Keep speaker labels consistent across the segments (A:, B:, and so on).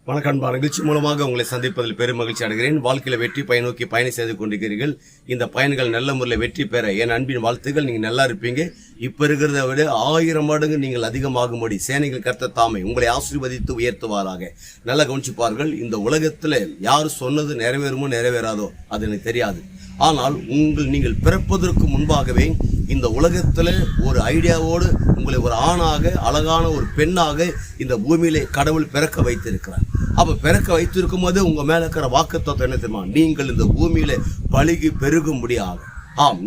A: வணக்கம். நிகழ்ச்சி மூலமாக உங்களை சந்திப்பதில் பெரும் மகிழ்ச்சி அடைகிறேன். வாழ்க்கையில வெற்றி பயனோக்கி பயணம் செய்து கொண்டிருக்கிறீர்கள். இந்த பயன்கள் நல்ல முறையில் வெற்றி பெற என் அன்பின் வாழ்த்துக்கள். நீங்க நல்லா இருப்பீங்க. இப்ப இருக்கிறத விட 1000 மடங்கு நீங்கள் அதிகமாகும்படி சேனைகள் கர்த்தர் தாமே உங்களை ஆசீர்வதித்து உயர்த்துவாராக. நல்லா கவனிச்சுப்பார்கள். இந்த உலகத்துல யார் சொன்னது நிறைவேறுமோ நிறைவேறாதோ அது எனக்கு தெரியாது. ஆனால் நீங்கள் பிறப்பதற்கு முன்பாகவே இந்த உலகத்துல ஒரு ஐடியாவோடு உங்களை ஒரு ஆணாக அழகான ஒரு பெண்ணாக இந்த பூமியிலே கடவுள் பிறக்க வைத்திருக்கிறார். அப்ப பிறக்க வைத்திருக்கும் போது உங்க மேல இருக்கிற வாக்குத்தத்தம் என்ன தெரியுமா? நீங்கள் இந்த பூமியில பழுகி பெருகும்படியாக.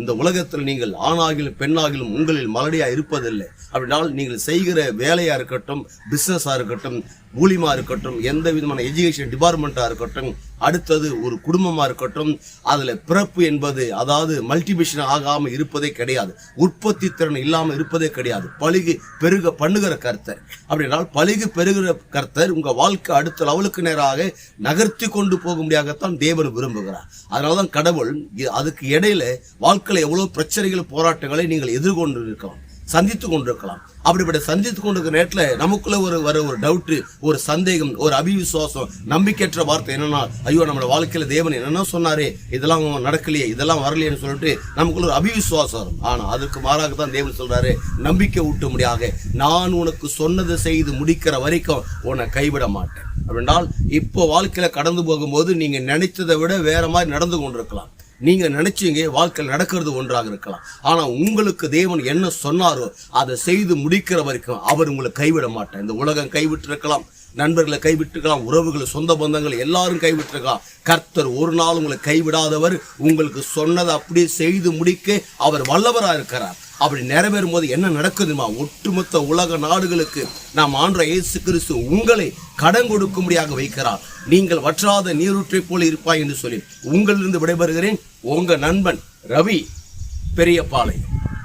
A: இந்த உலகத்தில் நீங்கள் ஆணாகிலும் பெண்ணாகிலும் உங்களில் மலடியா இருப்பதில்லை. அப்படினால் நீங்கள் செய்கிற வேலையா இருக்கட்டும், பிசினஸா இருக்கட்டும், ஊழியமா இருக்கட்டும், எந்த விதமான எஜுகேஷன் டிபார்ட்மெண்டா இருக்கட்டும், அடுத்தது ஒரு குடும்பமா இருக்கட்டும், அதுல பிறப்பு என்பது அதாவது மல்டிபிஷன் ஆகாம இருப்பதே கிடையாது. உற்பத்தி திறன் இல்லாம இருப்பதே கிடையாது. பழுகி பெருக பண்ணுகிற கர்த்தர். அப்படினால் பழுகி பெருகிற கர்த்தர் உங்க வாழ்க்கை அடுத்த லெவலுக்கு நேராக நகர்த்தி கொண்டு போகும்படியாகத்தான் தேவன் விரும்புகிறார். அதனாலதான் கடவுள் அதுக்கு இடையில வாழ்க்கையில எவ்வளவு பிரச்சனைகள் போராட்டங்களை நீங்கள் எதிர்கொண்டு இருக்கலாம், சந்தித்து கொண்டிருக்கலாம். அப்படிப்பட்ட சந்தித்து கொண்டிருக்கிற நேரத்தில் நமக்குள்ள ஒரு டவுட், ஒரு சந்தேகம், ஒரு அபிவிசுவாசம், நம்பிக்கையற்ற வார்த்தை என்னன்னா, ஐயோ நம்ம வாழ்க்கையில தேவன் என்னன்னா சொன்னாரே, இதெல்லாம் நடக்கலையே, இதெல்லாம் வரலையேன்னு சொல்லிட்டு நமக்குள்ள ஒரு அபிவிசுவாசம் வரும். ஆனா அதுக்கு மாறாக தான் தேவன் சொல்றாரு, நம்பிக்கை ஊட்டும்படியாக நான் உனக்கு சொன்னதை செய்து முடிக்கிற வரைக்கும் உன்னை கைவிட மாட்டேன். அப்படின்னால் இப்போ வாழ்க்கையில கடந்து போகும்போது நீங்க நினைத்ததை விட வேற மாதிரி நடந்து கொண்டிருக்கலாம். நீங்க நினைச்சீங்க வாழ்க்கையில் நடக்கிறது ஒன்றாக இருக்கலாம். ஆனா உங்களுக்கு தேவன் என்ன சொன்னாரோ அதை செய்து முடிக்கிற வரைக்கும் அவர் உங்களை கைவிட மாட்டார். இந்த உலகம் கைவிட்டு இருக்கலாம், நண்பர்களை கைவிட்டுருக்கலாம், உறவுகளை, சொந்த பந்தங்களை எல்லாரும் கைவிட்டிருக்கலாம். கர்த்தர் ஒரு நாள் உங்களை கைவிடாதவர். உங்களுக்கு சொன்னதை அப்படியே செய்து முடிக்க அவர் வல்லவரா இருக்கிறார். அப்படி நிறைவேறும் போது என்ன நடக்குதுமா? ஒட்டுமொத்த உலக நாடுகளுக்கு நாம் ஆண்டவர் இயேசு கிறிஸ்து உங்களை கடன் கொடுக்கும்படியாக வைக்கிறார். நீங்கள் வற்றாத நீரூற்றை போல இருப்பாய் என்று சொல்லி உங்களிலிருந்து விடைபெறுகிறேன். உங்க நண்பன் ரவி, பெரியபாளையம்.